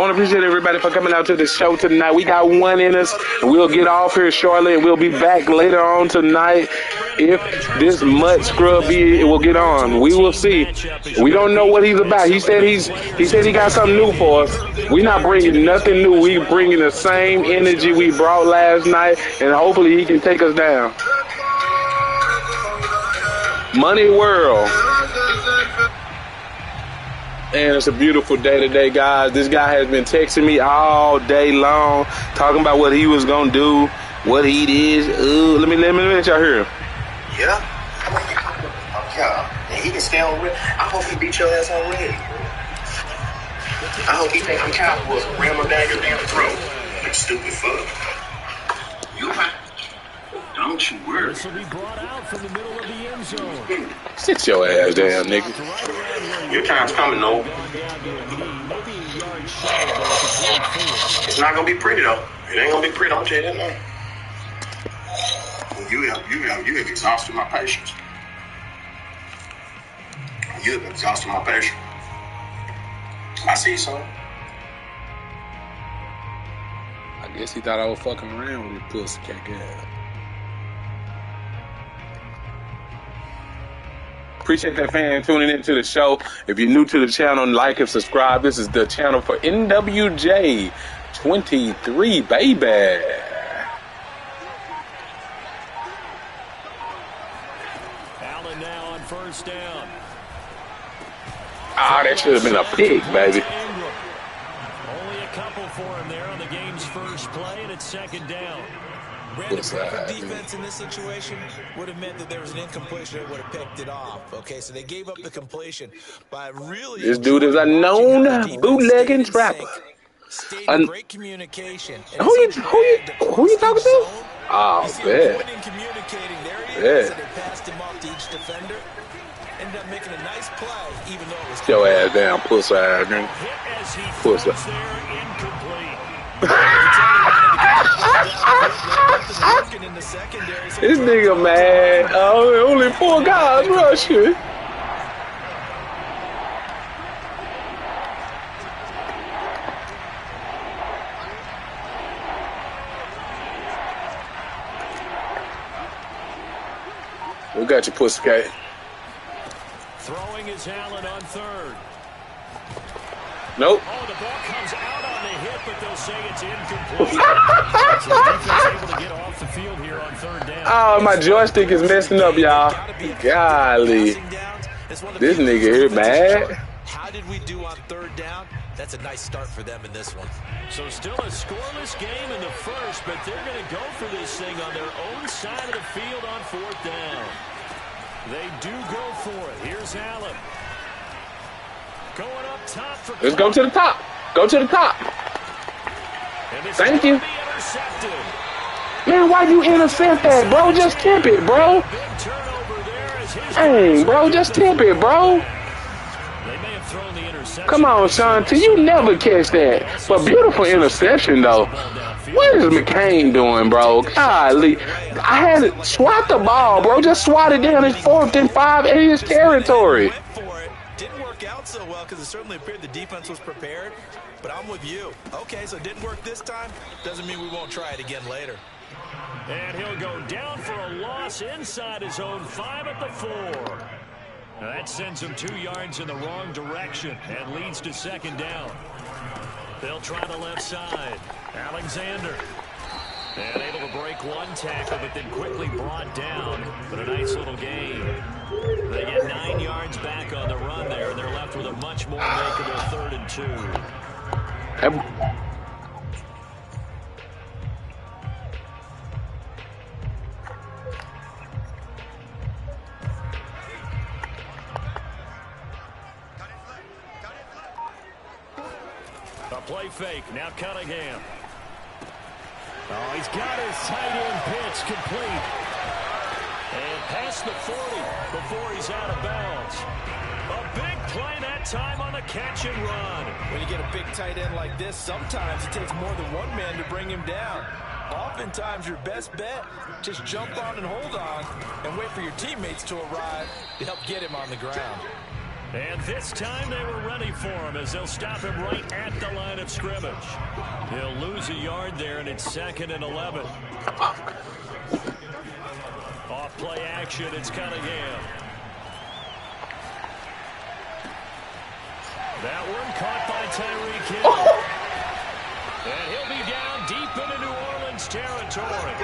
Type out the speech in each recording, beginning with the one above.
want to appreciate everybody for coming out to the show tonight. We got one in us, and we'll get off here shortly, and we'll be back later on tonight. If this mud scrub will get on, we will see. We don't know what he's about. He said he got something new for us. We're not bringing nothing new. We bringing the same energy we brought last night, and hopefully he can take us down. Money World. And it's a beautiful day today, guys. This guy has been texting me all day long, talking about what he was gonna do, what he did. Let me let y'all hear him. Yeah. Yeah. And he can stay on red. I hope he beat your ass on red. I hope he take some Cowboys and ram him down your damn throat. You stupid fuck. You fine. Don't you worry. This will be brought out from the middle of the end zone. Sit your ass down, nigga. Your time's coming, though. It's not gonna be pretty, though. It ain't gonna be pretty. I'm telling you that now. You have exhausted my patience. You have exhausted my patience. I see, son. I guess he thought I was fucking around with his pussy cat ass. Appreciate that fan tuning into the show. If you're new to the channel, like and subscribe. This is the channel for NWJ 23, baby. Allen now on first down. Ah, that should have been a pick, baby. Only a couple for him there on the game's first play, and it's second down. Brandon, perfect defense in this situation would have meant that there was an incompletion that would have picked it off. Okay, so they gave up the completion by really. This dude is a known bootlegging trapper. Great communication. Who you talking to? Oh, bad. They passed him off to each defender. Ended up making a nice play, even though it was. Your ass down, pussy ass, nigga. Pussy. This nigga mad. Oh, only 4 guys rushing. We got your pussy cat. Throwing is Allen on third. Nope. Oh, the ball comes out on the hit, but they'll say it's incomplete. So the defense able to get off the field here on third down. Oh, my joystick is messing up, y'all. Golly. This nigga here bad. How did we do on third down? That's a nice start for them in this one. So still a scoreless game in the first, but they're going to go for this thing on their own side of the field on fourth down. They do go for it. Here's Allen. Going up top for Let's go to the top. Go to the top. Thank you. Man, why you intercept that, bro? Just tip it, bro. Dang, bro, just tip it, bro. Come on, Sean. You never catch that. But beautiful interception, though. What is McCain doing, bro? Golly. I had to swat the ball, bro. Just swat it down his 4th and 5 in his territory. Didn't work out so well because it certainly appeared the defense was prepared. But I'm with you. Okay, so it didn't work this time. Doesn't mean we won't try it again later. And he'll go down for a loss inside his own 5 at the 4. Now that sends him 2 yards in the wrong direction and leads to second down. They'll try the left side. Alexander. And able to break one tackle, but then quickly brought down. But a nice little gain. They get 9 yards back on the run there, and they're left with a much more makeable 3rd and 2. A play fake. Now Cunningham. Oh, he's got his tight end pitch complete. And past the 40 before he's out of bounds. A big play that time on the catch and run. When you get a big tight end like this, sometimes it takes more than one man to bring him down. Oftentimes, your best bet, just jump on and hold on and wait for your teammates to arrive to help get him on the ground. And this time they were ready for him as they'll stop him right at the line of scrimmage. He'll lose a yard there, and it's 2nd and 11. Off play action, it's Cunningham. That one caught by Tyreek Hill. And he'll be down deep into New Orleans territory.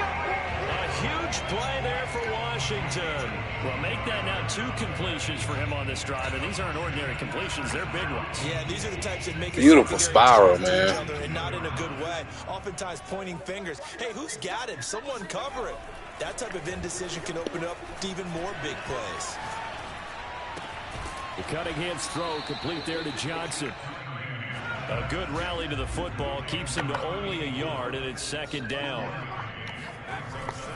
A huge play there for Washington. Well, make that now 2 completions for him on this drive, and these aren't ordinary completions. They're big ones. Yeah, these are the types that make it beautiful spiral, man. And not in a good way. Oftentimes pointing fingers. Hey, who's got him? Someone cover it. That type of indecision can open up to even more big plays. The Cunningham's throw complete there to Johnson. A good rally to the football keeps him to only a yard, and it's 2nd down.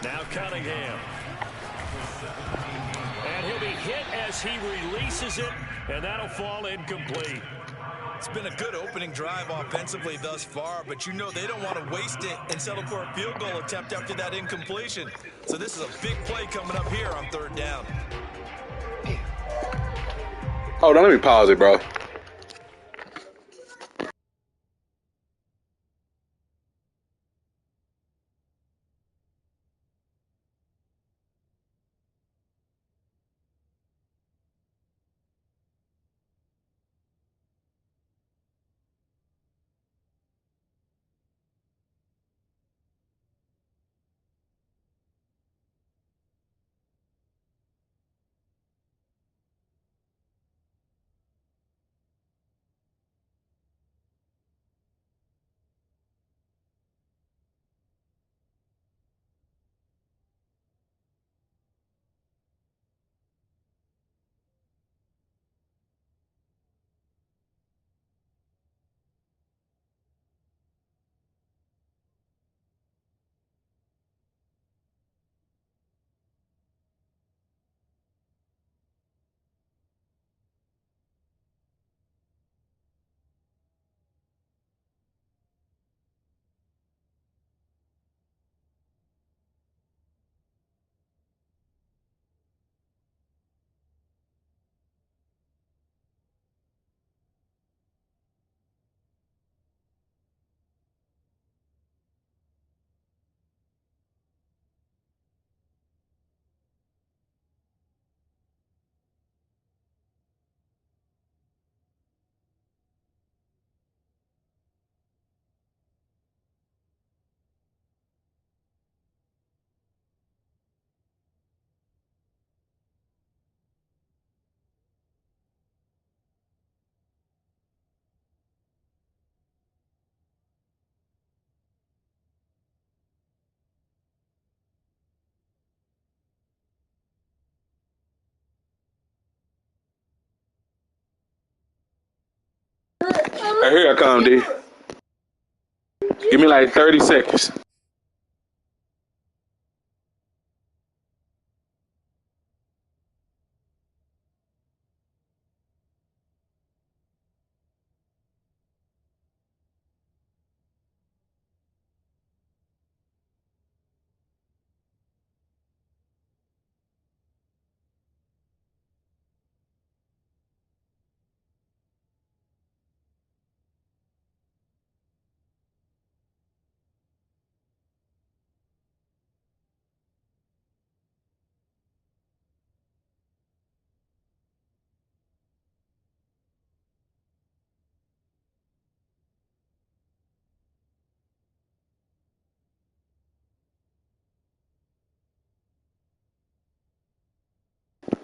Now Cunningham. And he'll be hit as he releases it, and that'll fall incomplete. It's been a good opening drive offensively thus far, but you know they don't want to waste it and settle for a field goal attempt after that incompletion. So this is a big play coming up here on 3rd down. Hold on, let me pause it, bro. Hey, here I come, D. Give me like 30 seconds.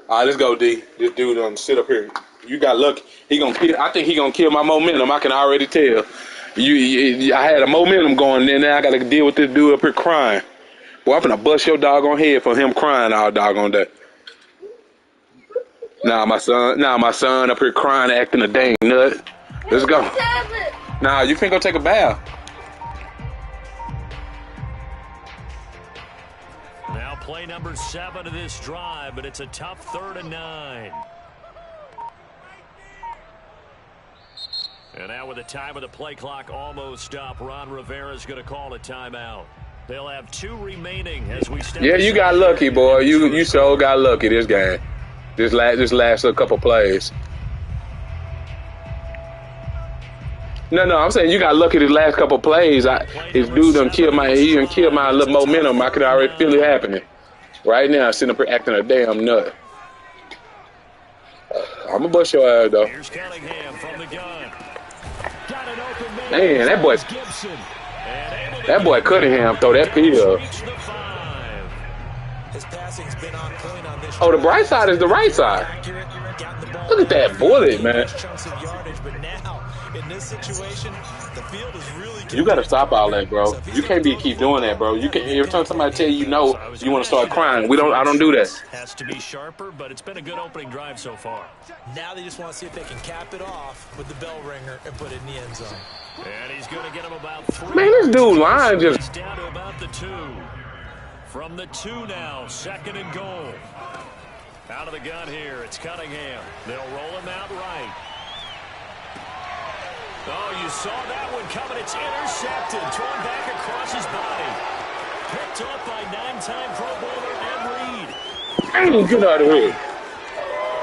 All right, let's go, D. This dude gonna sit up here. You got lucky. He gonna kill. I think he gonna kill my momentum. I can already tell. I had a momentum going, and then I gotta deal with this dude up here crying. Boy, I'm gonna bust your doggone head for him crying all doggone day. Nah, my son up here crying, acting a dang nut. Let's go. Nah, you can't go take a bath. Now play number 7 of this drive, but it's a tough 3rd and 9. And now with the time of the play clock almost up, Ron Rivera's going to call a timeout. They'll have 2 remaining as we step. Yeah, you got lucky, boy. You so got lucky this game. This last couple plays. No, I'm saying you got to look at his last couple plays. His dude done killed my little momentum. I could already feel it happening. Right now, sitting up here acting a damn nut. I'm going to bust your ass, though. Here's Cunningham from the gun. Got an open Man, that boy Cunningham throw that pill. His passing's been on point on this. Oh, the bright side is the right side. Look at that bullet, man. In this situation, the field is really you got to stop all that, bro. You can't keep doing that, bro. You can't. Every time somebody tell you no, you want to start crying. I don't do that. Has to be sharper, but it's been a good opening drive so far. Now they just want to see if they can cap it off with the bell ringer and put it in the end zone. And he's going to get him about 3. Man, this dude line just. He's down to about the 2. From the 2 now, 2nd and goal. Out of the gun here, it's Cunningham. They'll roll him out right. Oh, you saw that one coming. It's intercepted. Thrown back across his body. Picked up by 9-time Pro Bowler Ed Reed. Hey, get out of here.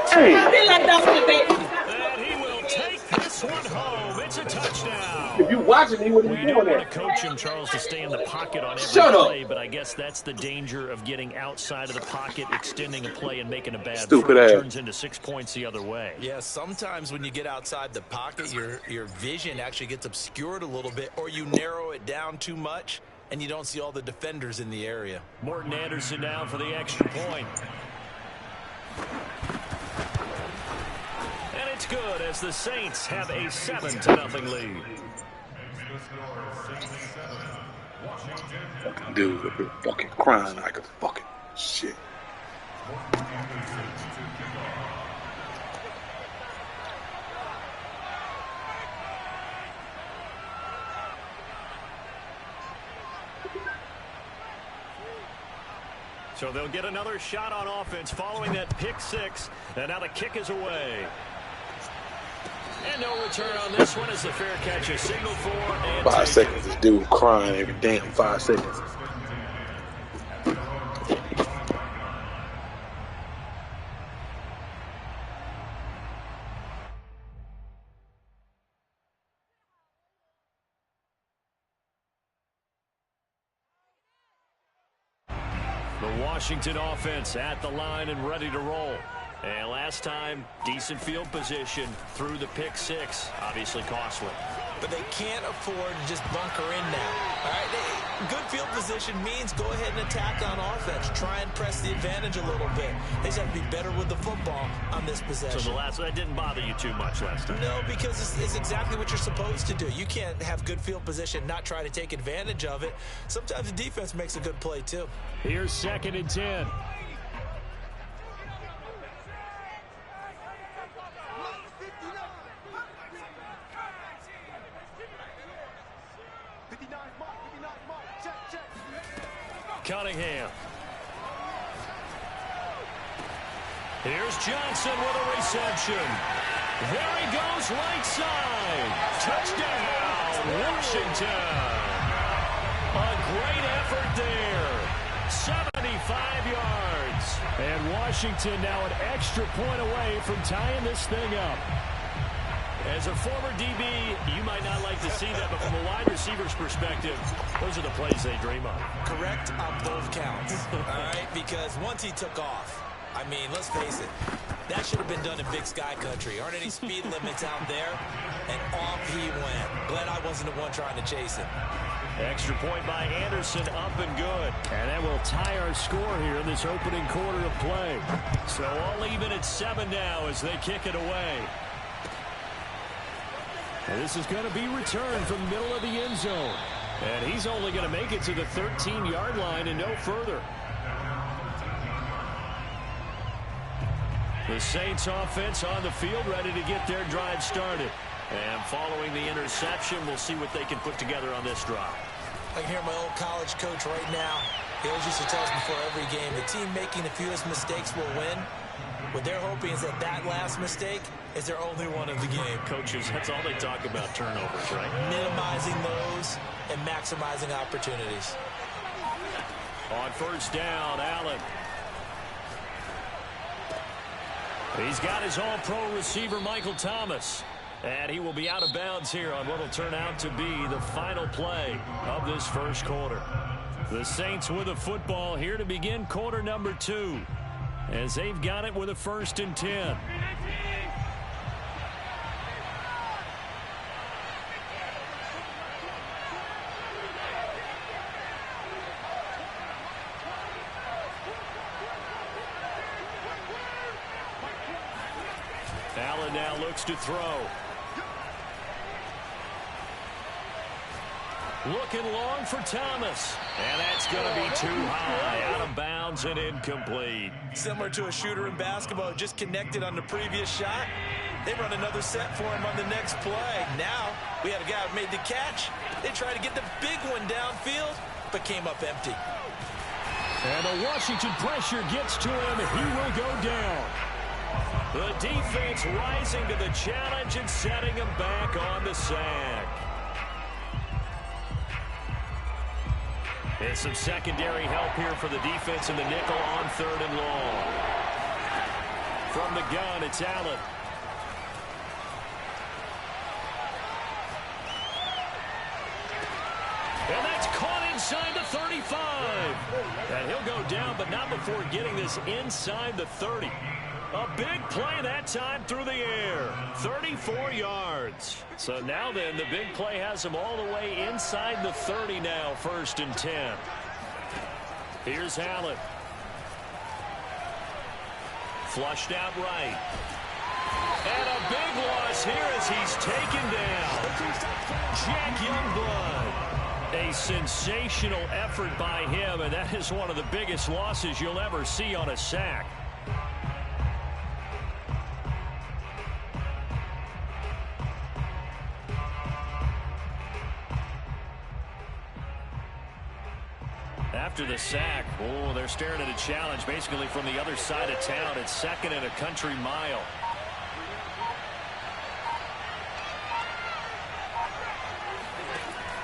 Hey. And he will take this one home. It's a touchdown. If you watching, he wouldn't We be don't doing want to that. coach him, Charles, to stay in the pocket on every Shut up. play, but I guess that's the danger of getting outside of the pocket, extending a play, and making a bad Stupid throw. ass. Turns into 6 points the other way. Yeah, sometimes when you get outside the pocket, your vision actually gets obscured a little bit, or you narrow it down too much, and you don't see all the defenders in the area. Morton Anderson down for the extra point. And it's good as the Saints have a 7-0 lead. Fucking dude up here fucking crying like a fucking shit. So they'll get another shot on offense following that pick 6. And now the kick is away. And no return on this one as the fair catch is signaled for. And 5 seconds, this dude crying every damn 5 seconds. The Washington offense at the line and ready to roll. And last time, decent field position through the pick 6. Obviously costly. But they can't afford to just bunker in now. All right, good field position means go ahead and attack on offense. Try and press the advantage a little bit. They just have to be better with the football on this possession. So that didn't bother you too much last time? No, because it's exactly what you're supposed to do. You can't have good field position, not try to take advantage of it. Sometimes the defense makes a good play, too. Here's 2nd and 10. Cunningham. Here's Johnson with a reception. There he goes, right side. Touchdown, Washington. A great effort there. 75 yards. And Washington now an extra point away from tying this thing up. As a former DB, you might not like to see that, but from a wide receiver's perspective, those are the plays they dream of. Correct on both counts, all right? Because once he took off, I mean, let's face it, that should have been done in Big Sky Country. Aren't any speed limits out there? And off he went. Glad I wasn't the one trying to chase him. Extra point by Anderson, up and good. And that will tie our score here in this opening quarter of play. So all even at 7 now as they kick it away. And this is going to be returned from the middle of the end zone. And he's only going to make it to the 13-yard line and no further. The Saints offense on the field ready to get their drive started. And following the interception, we'll see what they can put together on this drive. I can hear my old college coach right now. He always used to tell us before every game, the team making the fewest mistakes will win. What they're hoping is that last mistake is their only one of the game. Coaches, that's all they talk about, turnovers, right? Minimizing those and maximizing opportunities. On first down, Allen. He's got his all-pro receiver, Michael Thomas. And he will be out of bounds here on what will turn out to be the final play of this first quarter. The Saints with a football here to begin quarter number 2, as they've got it with a 1st and 10. Allen now looks to throw. Looking long for Thomas. And that's going to be too high. Out of bounds and incomplete. Similar to a shooter in basketball, just connected on the previous shot. They run another set for him on the next play. Now, we had a guy who made the catch. They tried to get the big one downfield, but came up empty. And the Washington pressure gets to him. He will go down. The defense rising to the challenge and setting him back on the sack. And some secondary help here for the defense in the nickel on 3rd and long. From the gun, it's Allen. And that's caught inside the 35. And he'll go down, but not before getting this inside the 30. A big play that time through the air. 34 yards. So now then, the big play has him all the way inside the 30 now, 1st and 10. Here's Allen. Flushed out right. And a big loss here as he's taken down. Jack Youngblood. A sensational effort by him, and that is one of the biggest losses you'll ever see on a sack. After the sack, oh, they're staring at a challenge basically from the other side of town. It's 2nd and a country mile.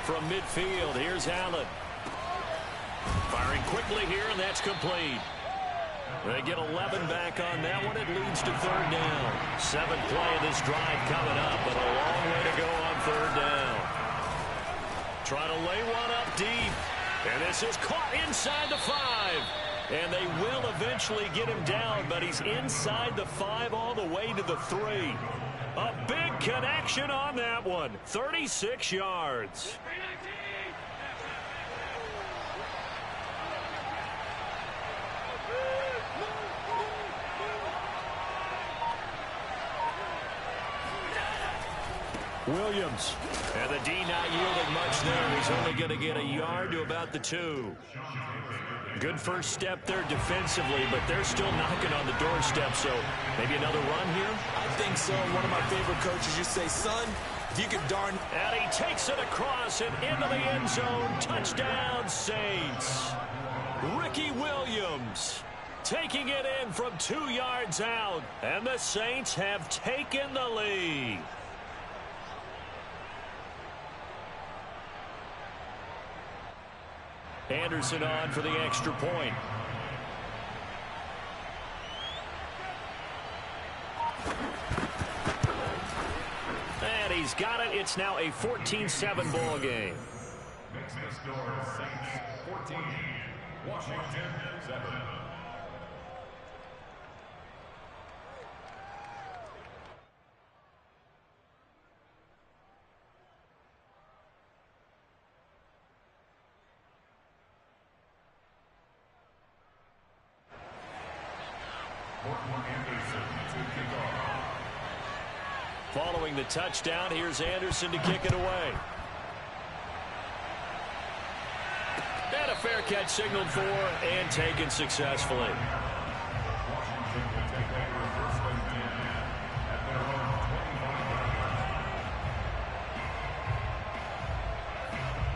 From midfield, here's Allen. Firing quickly here, and that's complete. They get 11 back on that one. It leads to 3rd down. 7th play of this drive coming up, but a long way to go on 3rd down. Trying to lay one up deep. And this is caught inside the 5. And they will eventually get him down, but he's inside the 5 all the way to the 3. A big connection on that one. 36 yards. Williams. And the D not yielding much there. He's only going to get a yard to about the 2. Good first step there defensively, but they're still knocking on the doorstep, so maybe another run here? I think so. One of my favorite coaches used to say, son, if you could darn... And he takes it across and into the end zone. Touchdown, Saints. Ricky Williams taking it in from 2 yards out, and the Saints have taken the lead. Anderson on for the extra point. And he's got it. It's now a 14-7 ball game. Makes the score Saints 14, Washington 7. Following the touchdown, here's Anderson to kick it away. And a fair catch signaled for and taken successfully.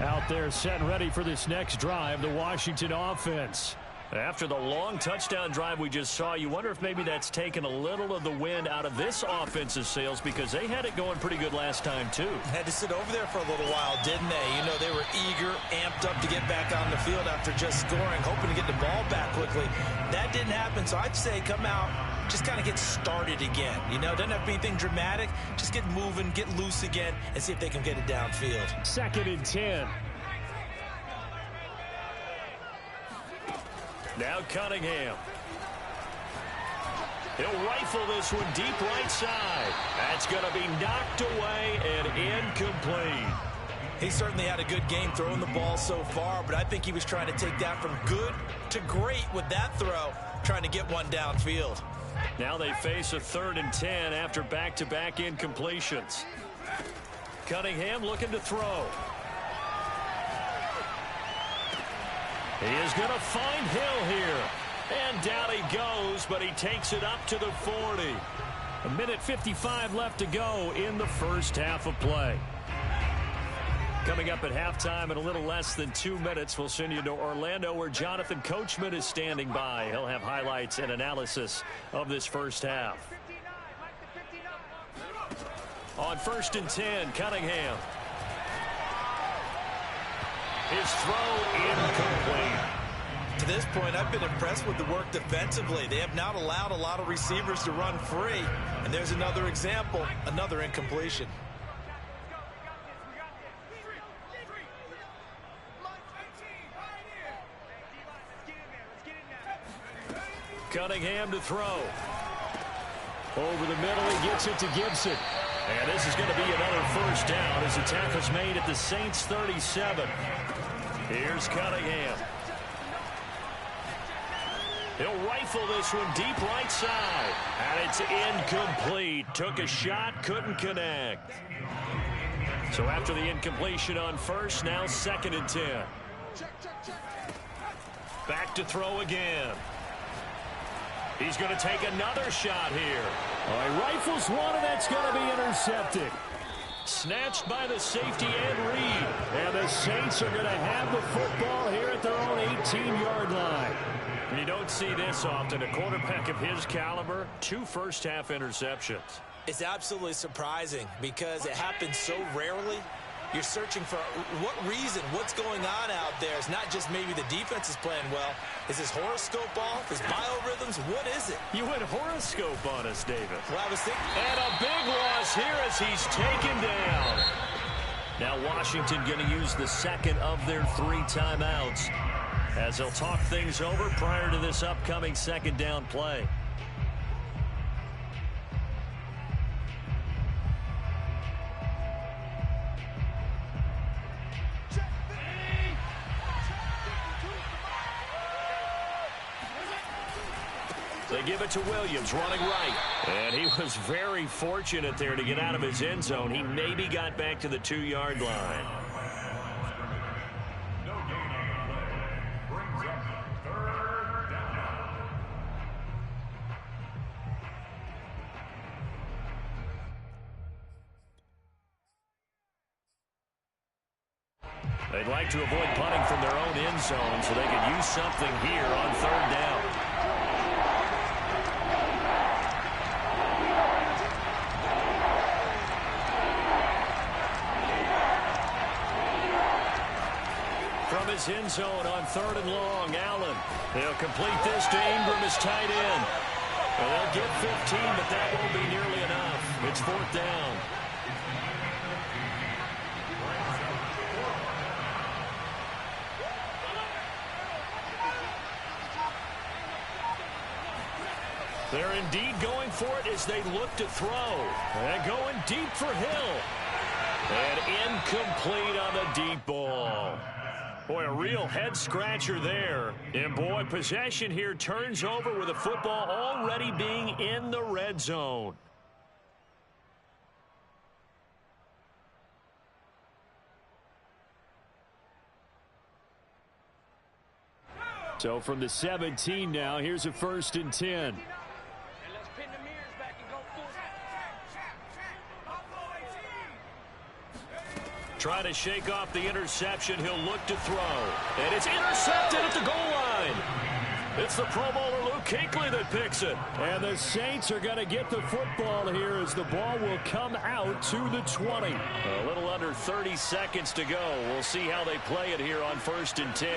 Out there set and ready for this next drive, the Washington offense. After the long touchdown drive we just saw, you wonder if maybe that's taken a little of the wind out of this offensive sails, because they had it going pretty good last time too. Had to sit over there for a little while, didn't they? You know, they were eager, amped up to get back on the field after just scoring, hoping to get the ball back quickly. That didn't happen, so I'd say come out, just kind of get started again. You know, doesn't have to be anything dramatic. Just get moving, get loose again, and see if they can get it downfield. 2nd and 10. Now Cunningham. He'll rifle this one deep right side. That's going to be knocked away and incomplete. He certainly had a good game throwing the ball so far, but I think he was trying to take that from good to great with that throw, trying to get one downfield. Now they face a 3rd and 10 after back-to-back incompletions. Cunningham looking to throw. He is going to find Hill here. And down he goes, but he takes it up to the 40. 1:55 left to go in the first half of play. Coming up at halftime in a little less than 2 minutes, we'll send you to Orlando where Jonathan Coachman is standing by. He'll have highlights and analysis of this first half. On 1st and 10, Cunningham. His throw incomplete. To this point, I've been impressed with the work defensively. They have not allowed a lot of receivers to run free. And there's another example, another incompletion. Cunningham to throw. Over the middle, he gets it to Gibson. And this is going to be another first down as the tackle's made at the Saints 37. Here's Cunningham. He'll rifle this one deep right side. And it's incomplete. Took a shot, couldn't connect. So after the incompletion on first, now 2nd and 10. Back to throw again. He's going to take another shot here. He rifles one, and that's going to be intercepted. Snatched by the safety and Reed. And the Saints are going to have the football here at their own 18-yard line. You don't see this often. A quarterback of his caliber, 2 first-half interceptions. It's absolutely surprising because it happens so rarely. You're searching for what reason, what's going on out there. It's not just maybe the defense is playing well. Is his horoscope off? His biorhythms? What is it? You went horoscope on us, David. Well, I was thinking. And a big loss here as he's taken down. Now Washington going to use the 2nd of their 3 timeouts as they'll talk things over prior to this upcoming 2nd down play. They give it to Williams, running right. And he was very fortunate there to get out of his end zone. He maybe got back to the 2-yard line. No gain on the play. Brings up 3rd down. They'd like to avoid punting from their own end zone so they could use something here on 3rd down. His end zone on 3rd and long. Allen. They'll complete this to Ingram as tight end. Well, they'll get 15, but that won't be nearly enough. It's 4th down. They're indeed going for it as they look to throw. They're going deep for Hill. And incomplete on the deep ball. Boy, a real head-scratcher there. And, boy, possession here turns over with the football already being in the red zone. So from the 17 now, here's a 1st and 10. Trying to shake off the interception. He'll look to throw. And it's intercepted at the goal line. It's the Pro Bowler Luke Kuechly that picks it. And the Saints are going to get the football here as the ball will come out to the 20. A little under 30 seconds to go. We'll see how they play it here on 1st and 10.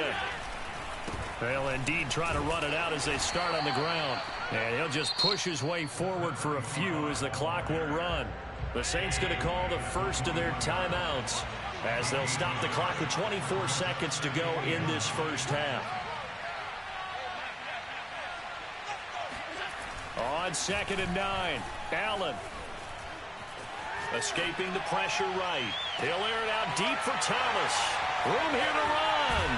They'll indeed try to run it out as they start on the ground. And he'll just push his way forward for a few as the clock will run. The Saints going to call the first of their timeouts as they'll stop the clock with 24 seconds to go in this first half. On 2nd and 9, Allen. Escaping the pressure right. He'll air it out deep for Thomas. Room here to run.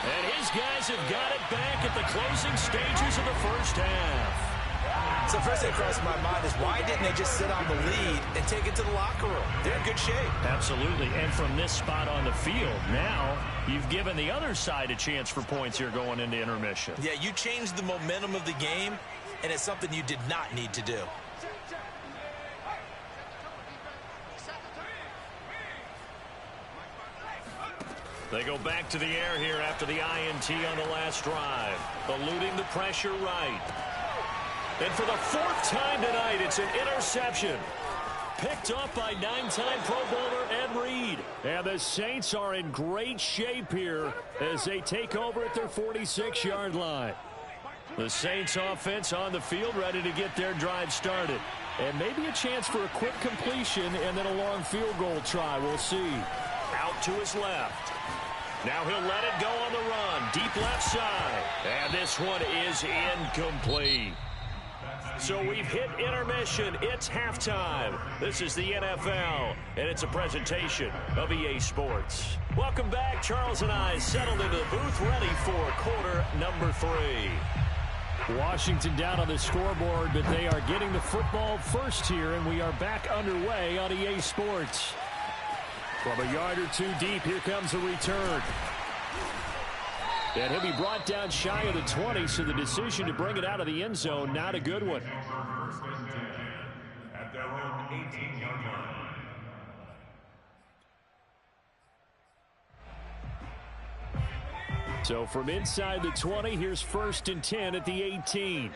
And his guys have got it back at the closing stages of the first half. So first thing across my mind is why didn't they just sit on the lead and take it to the locker room? They're in good shape. Absolutely. And from this spot on the field, now you've given the other side a chance for points here going into intermission. Yeah, you changed the momentum of the game, and it's something you did not need to do. They go back to the air here after the INT on the last drive. Eluding the pressure right. And for the 4th time tonight, it's an interception. Picked up by 9-time Pro Bowler Ed Reed. And the Saints are in great shape here as they take over at their 46-yard line. The Saints offense on the field ready to get their drive started. And maybe a chance for a quick completion and then a long field goal try. We'll see. Out to his left. Now he'll let it go on the run. Deep left side. And this one is incomplete. So we've hit intermission. It's halftime. This is the NFL, and it's a presentation of EA Sports. Welcome back. Charles and I settled into the booth ready for quarter number 3. Washington down on the scoreboard, but they are getting the football first here, and we are back underway on EA Sports. From a yard or two deep, here comes a return. And he'll be brought down shy of the 20, so the decision to bring it out of the end zone, not a good one. First and 10 at their own 18-yard line. So from inside the 20, here's 1st and 10 at the 18.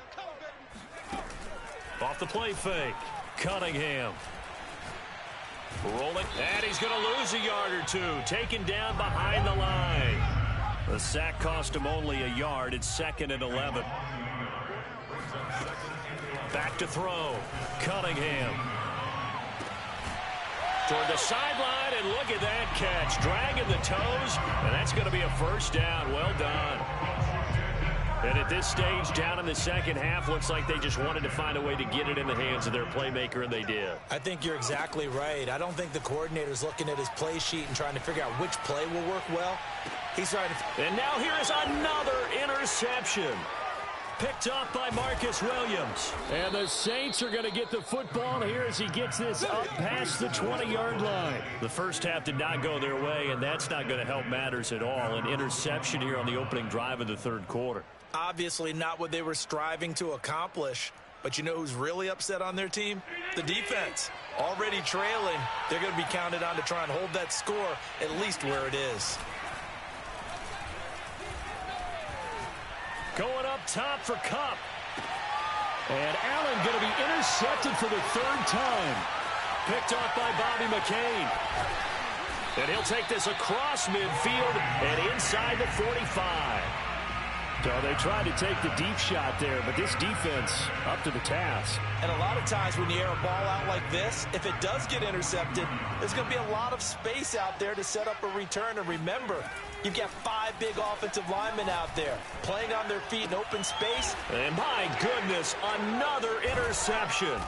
Off the play fake. Cunningham. Rolling. And he's going to lose a yard or two. Taken down behind the line. The sack cost him only a yard. It's 2nd and 11. Back to throw. Cunningham. Toward the sideline, and look at that catch. Dragging the toes, and that's going to be a first down. Well done. And at this stage, down in the second half, looks like they just wanted to find a way to get it in the hands of their playmaker, and they did. I think you're exactly right. I don't think the coordinator's looking at his play sheet and trying to figure out which play will work well. He's trying to... And now here is another interception. Picked up by Marcus Williams. And the Saints are going to get the football here as he gets this up past the 20-yard line. The first half did not go their way, and that's not going to help matters at all. An interception here on the opening drive of the third quarter. Obviously not what they were striving to accomplish. But you know who's really upset on their team? The defense. Already trailing, they're going to be counted on to try and hold that score at least where it is. Going up top for Kupp. And Allen going to be intercepted for the 3rd time. Picked off by Bobby McCain. And he'll take this across midfield and inside the 45. So they tried to take the deep shot there, but this defense up to the task. And a lot of times when you air a ball out like this, if it does get intercepted, there's going to be a lot of space out there to set up a return. And remember, you've got 5 big offensive linemen out there playing on their feet in open space. And my goodness, another interception.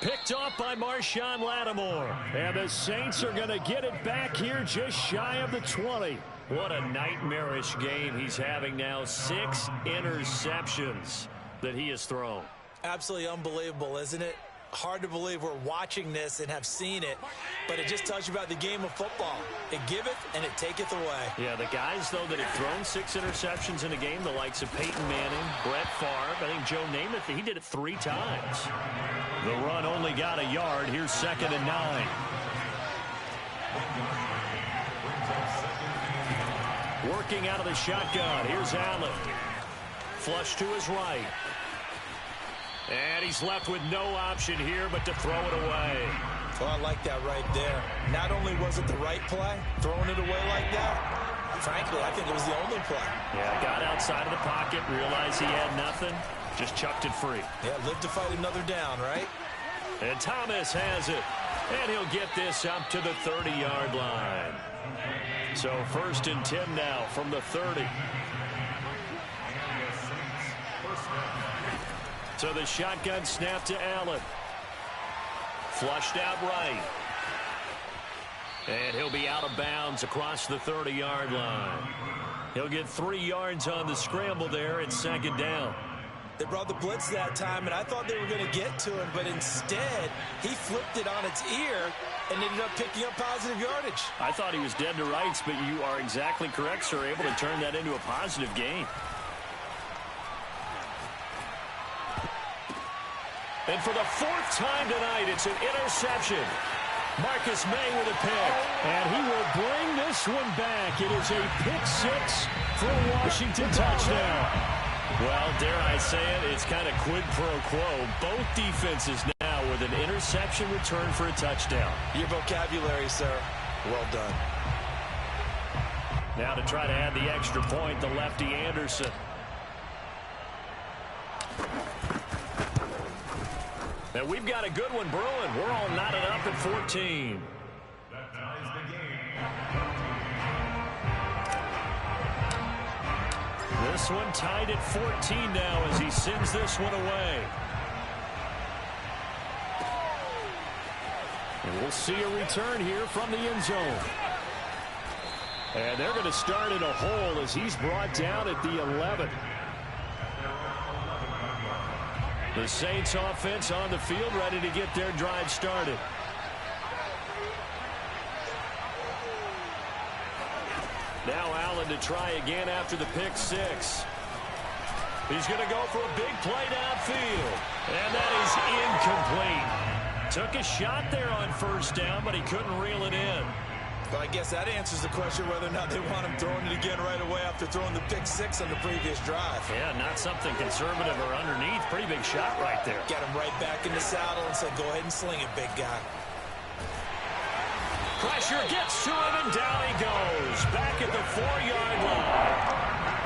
Picked off by Marshawn Lattimore. And the Saints are going to get it back here just shy of the 20. What a nightmarish game he's having now. 6 interceptions that he has thrown. Absolutely unbelievable, isn't it? Hard to believe we're watching this and have seen it, but it just tells you about the game of football. It giveth and it taketh away. Yeah, the guys, though, that have thrown 6 interceptions in a game, the likes of Peyton Manning, Brett Favre, I think Joe Namath, he did it 3 times. The run only got a yard. Here's 2nd and 9. Working out of the shotgun. Here's Allen. Flush to his right. And he's left with no option here but to throw it away. Oh, I like that right there. Not only was it the right play, throwing it away like that, Frankly, I think it was the only play. Yeah, got outside of the pocket, realized he had nothing, just chucked it free. Yeah, live to fight another down, right? And Thomas has it. And he'll get this up to the 30-yard line. So 1st and 10 now from the 30. So the shotgun snap to Allen. Flushed out right. And he'll be out of bounds across the 30-yard line. He'll get 3 yards on the scramble there at 2nd down. They brought the blitz that time, and I thought they were going to get to him, but instead, he flipped it on its ear and ended up picking up positive yardage. I thought he was dead to rights, but you are exactly correct, sir. Able to turn that into a positive gain. And for the 4th time tonight, it's an interception. Marcus May with a pick, and he will bring this one back. It is a pick 6 for a Washington touchdown. Well, dare I say it, it's kind of quid pro quo. Both defenses now with an interception return for a touchdown. Your vocabulary, sir. Well done. Now to try to add the extra point, the lefty Anderson. And we've got a good one brewing. We're all knotted up at 14. That ties the game. This one tied at 14 now as he sends this one away. And we'll see a return here from the end zone. And they're going to start in a hole as he's brought down at the 11. The Saints offense on the field ready to get their drive started. Now Allen to try again after the pick 6. He's going to go for a big play downfield. And that is incomplete. Took a shot there on 1st down, but he couldn't reel it in. But I guess that answers the question whether or not they want him throwing it again right away after throwing the pick 6 on the previous drive. Yeah, not something conservative or underneath. Pretty big shot right there. Got him right back in the saddle and said, go ahead and sling it, big guy. Pressure gets to him, and down he goes. Back at the 4-yard line.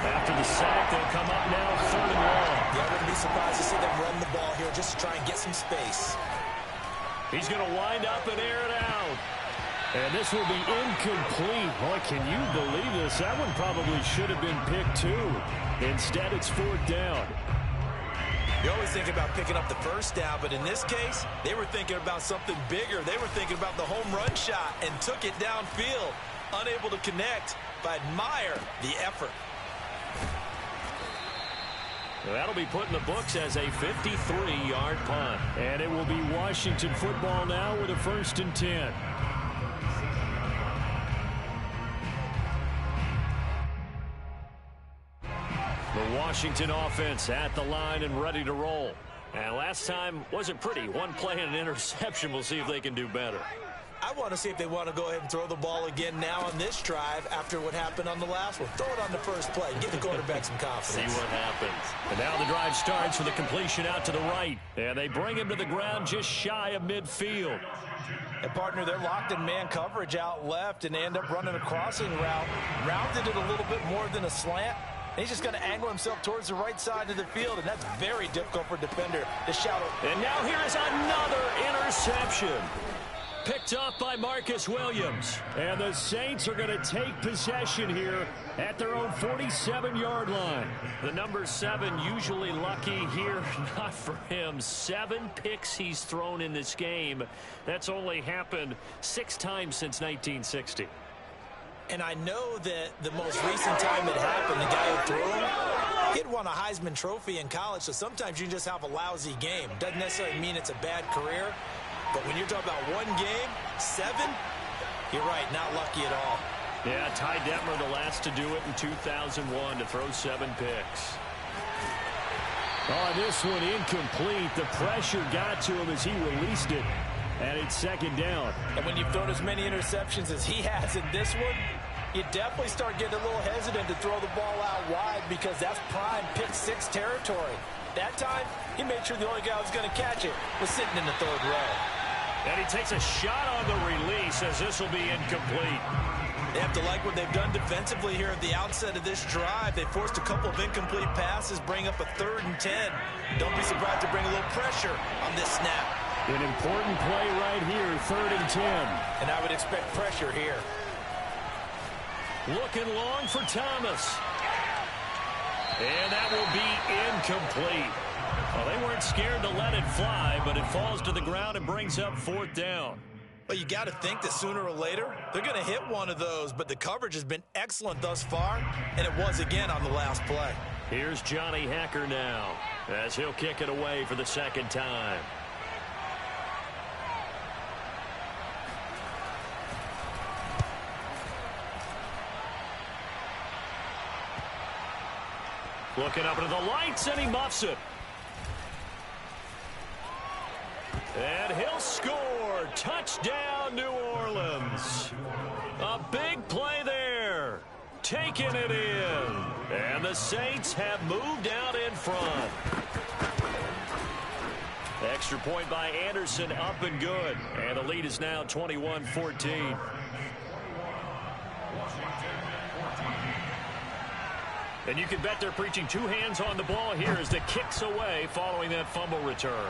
After the sack, they'll come up now 3rd and long. Yeah, I wouldn't be surprised to see them run the ball here just to try and get some space. He's going to wind up and air it out. And this will be incomplete. Boy, can you believe this? That one probably should have been picked 2. Instead, it's 4th down. You always think about picking up the 1st down, but in this case, they were thinking about something bigger. They were thinking about the home run shot and took it downfield. Unable to connect, but admire the effort. Well, that'll be put in the books as a 53-yard punt. And it will be Washington football now with a 1st and 10. The Washington offense at the line and ready to roll. And last time wasn't pretty. One play and an interception. We'll see if they can do better. I want to see if they want to go ahead and throw the ball again now on this drive after what happened on the last one. Throw it on the first play. Give the quarterback some confidence. See what happens. And now the drive starts with a completion out to the right. And they bring him to the ground just shy of midfield. And, partner, they're locked in man coverage out left, and they end up running a crossing route. Rounded it a little bit more than a slant. He's just going to angle himself towards the right side of the field, and that's very difficult for a defender to shout. And now here is another interception. Picked up by Marcus Williams. And the Saints are going to take possession here at their own 47-yard line. The number 7 usually lucky here. Not for him. 7 picks he's thrown in this game. That's only happened 6 times since 1960. And I know that the most recent time it happened, the guy who threw him, he had won a Heisman Trophy in college, so sometimes you just have a lousy game. Doesn't necessarily mean it's a bad career. But when you're talking about one game, 7, you're right, not lucky at all. Yeah, Ty Detmer, the last to do it in 2001, to throw 7 picks. Oh, this one incomplete. The pressure got to him as he released it. And it's 2nd down. And when you've thrown as many interceptions as he has in this one, you definitely start getting a little hesitant to throw the ball out wide because that's prime pick 6 territory. That time, he made sure the only guy who was going to catch it was sitting in the 3rd row. And he takes a shot on the release as this will be incomplete. They have to like what they've done defensively here at the outset of this drive. They forced a couple of incomplete passes, bring up a 3rd and 10. Don't be surprised to bring a little pressure on this snap. An important play right here, 3rd and 10. And I would expect pressure here. Looking long for Thomas. And that will be incomplete. Well, they weren't scared to let it fly, but it falls to the ground and brings up 4th down. Well, you got to think that sooner or later, they're going to hit one of those, but the coverage has been excellent thus far, and it was again on the last play. Here's Johnny Hacker now, as he'll kick it away for the 2nd time. Looking up into the lights, and he muffs it. And he'll score. Touchdown, New Orleans. A big play there. Taking it in. And the Saints have moved out in front. Extra point by Anderson, up and good. And the lead is now 21-14. And you can bet they're preaching 2 hands on the ball here as the kick's away following that fumble return.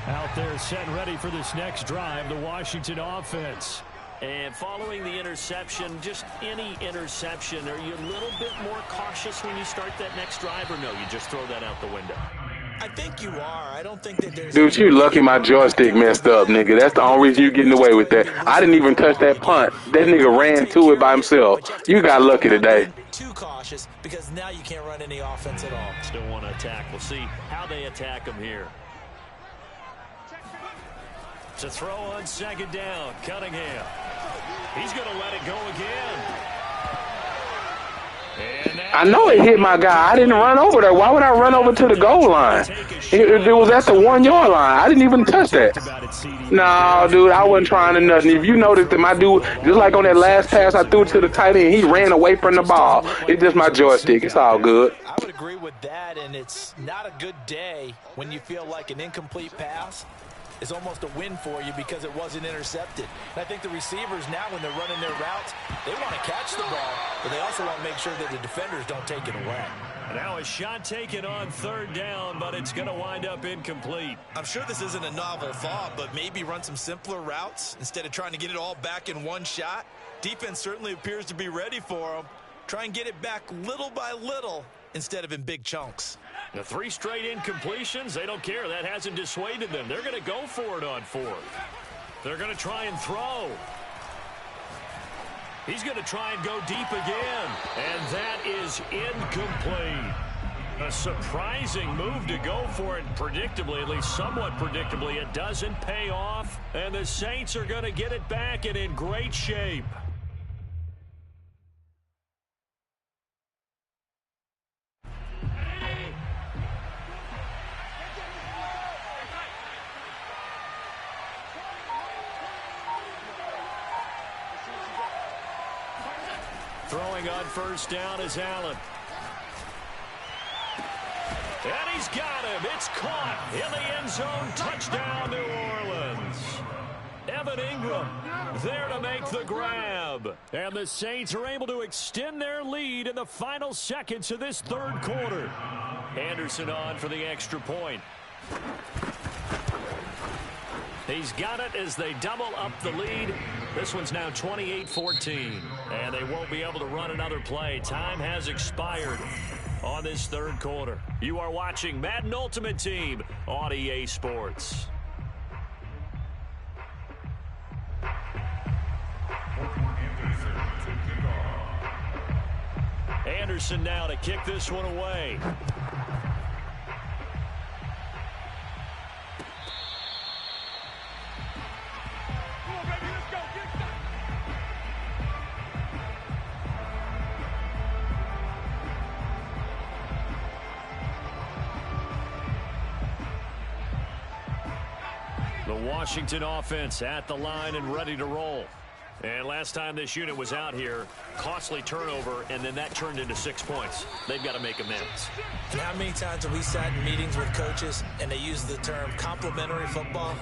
Out there set and ready for this next drive, the Washington offense. And following the interception, just any interception, are you a little bit more cautious when you start that next drive, or no, you just throw that out the window? I think you are. I don't think that there's... Dude, you lucky my joystick messed up, nigga. That's the only reason you getting away with that. I didn't even touch that punt. That nigga ran to it by himself. You got lucky today. Too cautious because now you can't run any offense at all. Still want to attack. We'll see how they attack him here. To throw on 2nd down, Cunningham. He's going to let it go again. I know it hit my guy. I didn't run over there. Why would I run over to the goal line? It was at the 1-yard line. I didn't even touch that. No, dude, I wasn't trying to nothing. If you noticed that my dude, just like on that last pass I threw to the tight end, he ran away from the ball. It's just my joystick. It's all good. I would agree with that, and it's not a good day when you feel like an incomplete pass is almost a win for you because it wasn't intercepted. And I think the receivers now, when they're running their routes, they want to catch the ball, but they also want to make sure that the defenders don't take it away. Now a shot taken on 3rd down, but it's going to wind up incomplete. I'm sure this isn't a novel thought, but maybe run some simpler routes instead of trying to get it all back in one shot. Defense certainly appears to be ready for them. Try and get it back little by little instead of in big chunks. The 3 straight incompletions, they don't care. That hasn't dissuaded them. They're going to go for it on 4th. They're going to try and throw. He's going to try and go deep again. And that is incomplete. A surprising move to go for it predictably, at least somewhat predictably. It doesn't pay off. And the Saints are going to get it back and in great shape. Throwing on 1st down is Allen. And he's got him. It's caught in the end zone. Touchdown, New Orleans. Evan Ingram there to make the grab. And the Saints are able to extend their lead in the final seconds of this 3rd quarter. Anderson on for the extra point. He's got it as they double up the lead. This one's now 28-14. And they won't be able to run another play. Time has expired on this 3rd quarter. You are watching Madden Ultimate Team on EA Sports. Anderson now to kick this one away. The Washington offense at the line and ready to roll. And last time this unit was out here, costly turnover, and then that turned into 6 points. They've got to make amends. And how many times have we sat in meetings with coaches and they use the term complementary football?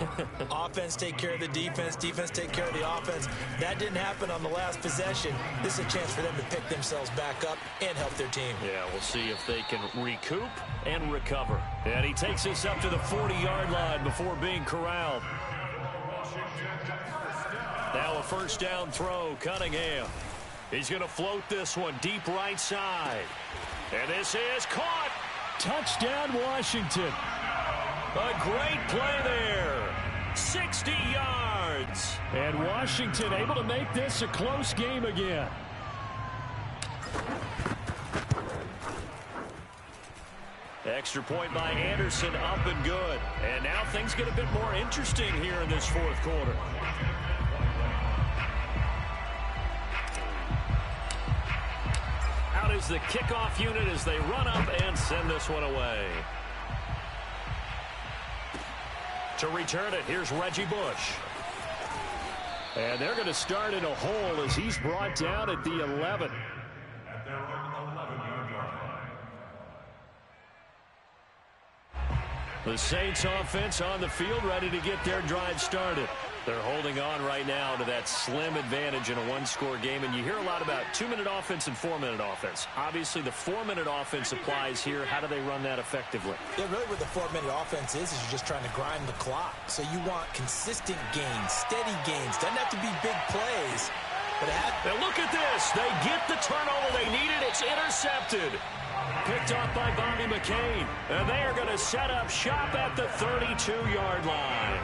Offense take care of the defense, defense take care of the offense. That didn't happen on the last possession. This is a chance for them to pick themselves back up and help their team. Yeah, we'll see if they can recoup and recover. And he takes us up to the 40-yard line before being corralled. Now a first down throw, Cunningham. He's going to float this one deep right side. And this is caught. Touchdown, Washington. A great play there. 60 yards. And Washington able to make this a close game again. Extra point by Anderson, up and good. And now things get a bit more interesting here in this fourth quarter. Out is the kickoff unit as they run up and send this one away. To return it, here's Reggie Bush. And they're going to start in a hole as he's brought down at the 11. At their own 11-yard line. The Saints offense on the field ready to get their drive started. They're holding on right now to that slim advantage in a one-score game, and you hear a lot about 2-minute offense and 4-minute offense. Obviously, the 4-minute offense applies here. How do they run that effectively? Yeah, really what the 4-minute offense is you're just trying to grind the clock. So you want consistent gains, steady gains. Doesn't have to be big plays. But now look at this. They get the turnover they needed. It's intercepted. Picked off by Bobby McCain. And they are going to set up shop at the 32-yard line.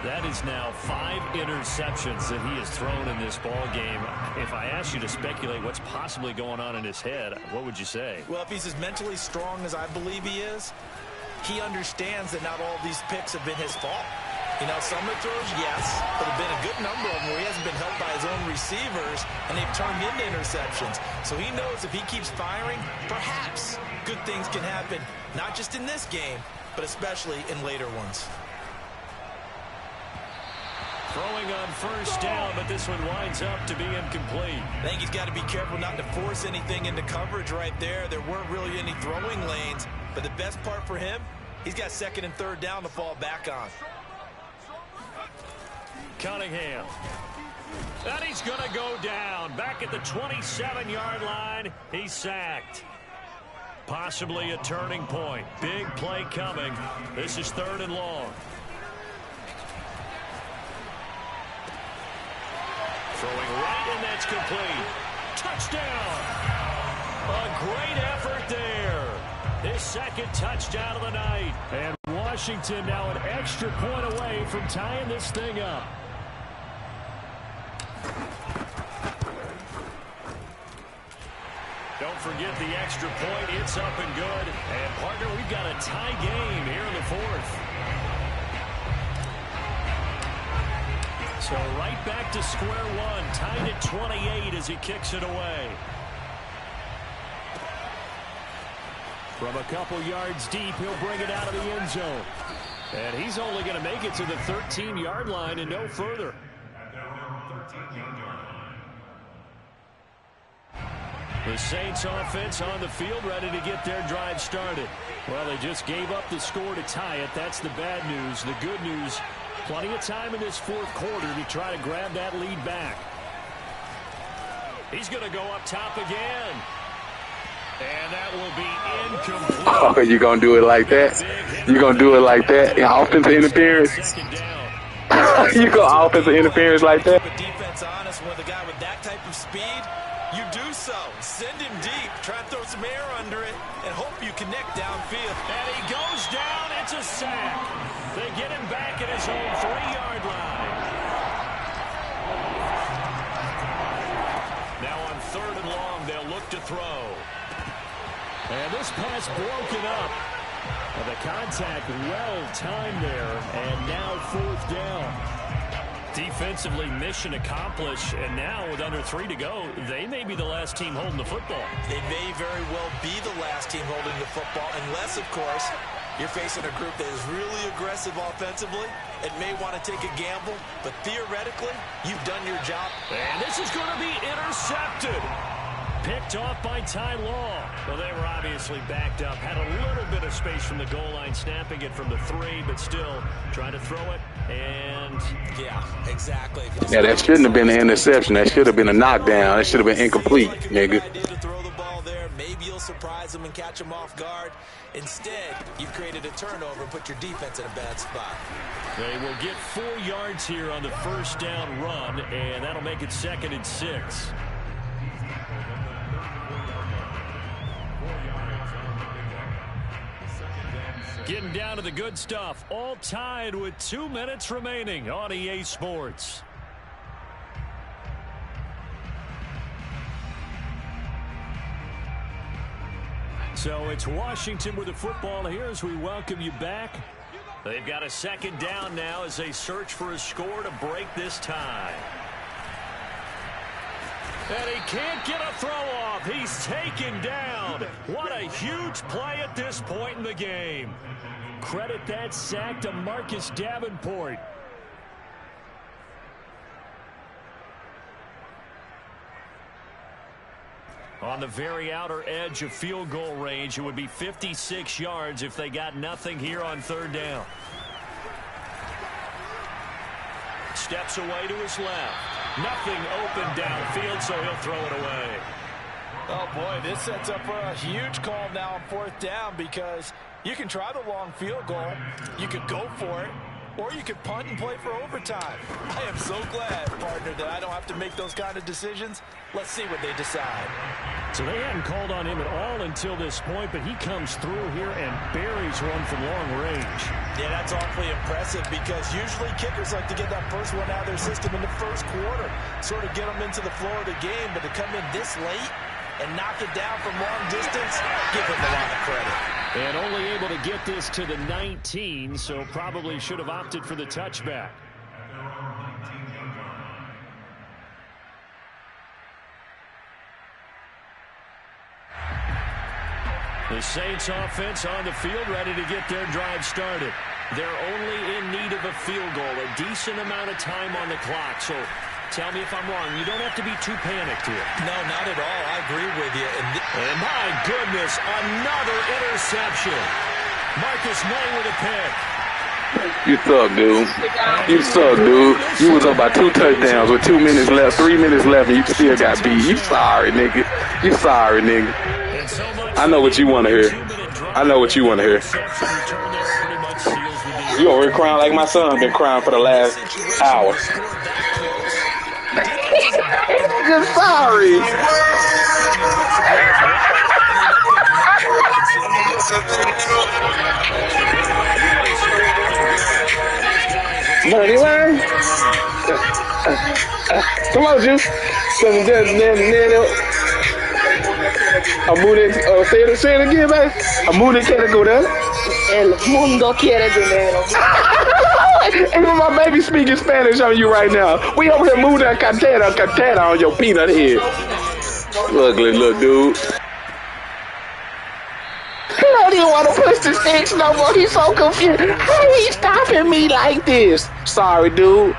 That is now 5 interceptions that he has thrown in this ball game. If I asked you to speculate what's possibly going on in his head, what would you say? Well, if he's as mentally strong as I believe he is, he understands that not all these picks have been his fault. You know, some of the throws, yes, but there have been a good number of them where he hasn't been helped by his own receivers, and they've turned into interceptions. So he knows if he keeps firing, perhaps good things can happen, not just in this game, but especially in later ones. Throwing on first down, but this one winds up to be incomplete. I think he's got to be careful not to force anything into coverage right there. There weren't really any throwing lanes, but the best part for him, he's got 2nd and 3rd down to fall back on. Cunningham. And he's going to go down. Back at the 27-yard line, he's sacked. Possibly a turning point. Big play coming. This is 3rd and long. Throwing right, and that's complete. Touchdown! A great effort there. His 2nd touchdown of the night. And Washington now an extra point away from tying this thing up. Don't forget the extra point. It's up and good. And, partner, we've got a tie game here in the 4th. So right back to square one, tied at 28 as he kicks it away. From a couple yards deep, he'll bring it out of the end zone. And he's only going to make it to the 13-yard line and no further. At their own 13-yard line. The Saints offense on the field ready to get their drive started. Well, they just gave up the score to tie it. That's the bad news. The good news, plenty of time in this 4th quarter to try to grab that lead back. He's going to go up top again. And that will be incomplete. Oh, you going to do it like that? You going to do it like that? Yeah, offensive interference? You go offensive interference like that? Keep a defense honest with a guy with that type of speed. You do so. Send him deep. Try to throw some air under it and hope you connect downfield. And he goes down. It's a sack. They get him back at his own 3-yard line. Now on 3rd and long, they'll look to throw. And this pass broken up. And the contact well timed there. And now 4th down. Defensively, mission accomplished. And now with under 3 to go, they may be the last team holding the football. They may very well be the last team holding the football, unless, of course, You're facing a group that is really aggressive offensively and may want to take a gamble, but theoretically, you've done your job. And this is going to be intercepted. Picked off by Ty Law. Well, they were obviously backed up. Had a little bit of space from the goal line, snapping it from the 3, but still trying to throw it. And yeah, exactly. Yeah, that shouldn't have been an interception. That should have been a knockdown. That should have been incomplete, nigga. Maybe you'll surprise them and catch them off guard. Instead, you've created a turnover and put your defense in a bad spot. They will get 4 yards here on the first down run, and that'll make it 2nd and 6. Getting down to the good stuff. All tied with 2 minutes remaining on EA Sports. So it's Washington with the football here as we welcome you back. They've got a 2nd down now as they search for a score to break this tie. And he can't get a throw off. He's taken down. What a huge play at this point in the game. Credit that sack to Marcus Davenport. On the very outer edge of field goal range, it would be 56 yards if they got nothing here on 3rd down. Steps away to his left. Nothing open downfield, so he'll throw it away. Oh, boy, this sets up for a huge call now on 4th down because you can try the long field goal, you could go for it, or you could punt and play for overtime. I am so glad, partner, that I don't have to make those kind of decisions. Let's see what they decide. So they hadn't called on him at all until this point, but he comes through here and buries one from long range. Yeah, that's awfully impressive because usually kickers like to get that first one out of their system in the first quarter, sort of get them into the flow of the game, but to come in this late and knock it down from long distance, give him a lot of credit. And only able to get this to the 19, so probably should have opted for the touchback. The Saints offense on the field, ready to get their drive started. They're only in need of a field goal, a decent amount of time on the clock. So tell me if I'm wrong. You don't have to be too panicked here. No, not at all. I agree with you. And my goodness, another interception. Marcus May with a pick. You suck, dude. You suck, dude. You was up by 2 touchdowns with 2 minutes left, 3 minutes left, and you still got beat. You sorry, nigga. You sorry, nigga. I know what you want to hear. I know what you want to hear. You over here crying like my son been crying for the last hour. You're sorry. Money, man. Come on, Juice. Say it again, man. Amune quiere dinero. El mundo quiere dinero. And my baby speaking Spanish on you right now. We over here moving that cantera on your peanut head. Ugly little dude. He don't even want to push the sticks no more. He's so confused. How he stopping me like this? Sorry, dude.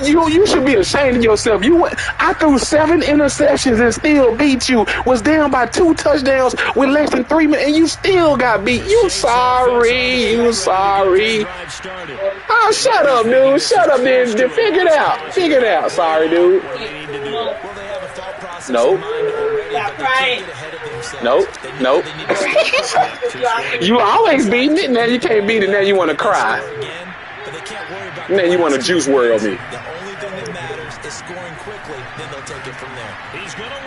You should be ashamed of yourself. I threw 7 interceptions and still beat you. Was down by 2 touchdowns with less than 3 minutes, and you still got beat. You sorry. You sorry. Oh, shut up, dude. Shut up, dude. Figure it out. Figure it out. Sorry, dude. Nope. Nope. You always beating it. Now you can't beat it. Now you want to cry. Now you want to juice world me.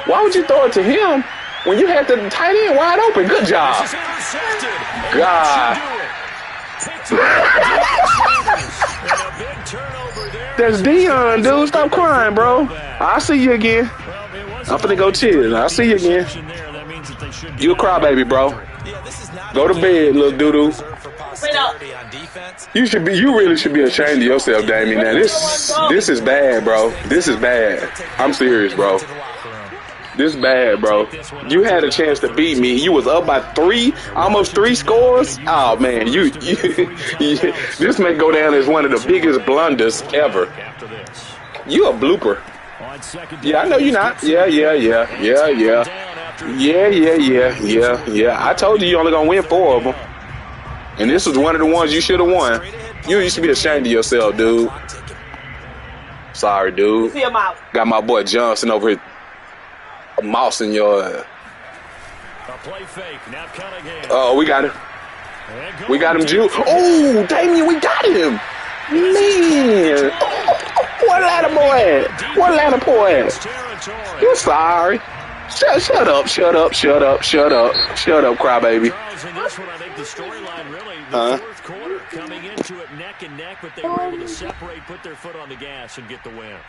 Why would you throw it to him when you had the tight end wide open? Good job. God. There's Dion, dude. Stop crying, bro. I'll see you again. I'm finna go chill. I'll see you again. You a crybaby, bro. Go to bed, little doo-doo. You really should be ashamed of yourself, Damien. Now this is bad, bro. This is bad. I'm serious, bro. This bad, bro. You had a chance to beat me. You was up by almost three scores. Oh man, this may go down as one of the biggest blunders ever. You a blooper. Yeah, I know you're not. Yeah. I told you only gonna win 4 of them, and this was one of the ones you should have won. You used to be ashamed of yourself, dude. Sorry, dude. Got my boy Johnson over here. Mouse in your. Oh, we got him. We got him, Jew. Oh, Damien, we got him. Man. What Atlanta boy at? What Atlanta boy at? You're sorry. Shut up, crybaby. Fourth quarter coming into it neck and neck, but they were able to separate, put their foot on the gas, and get the win.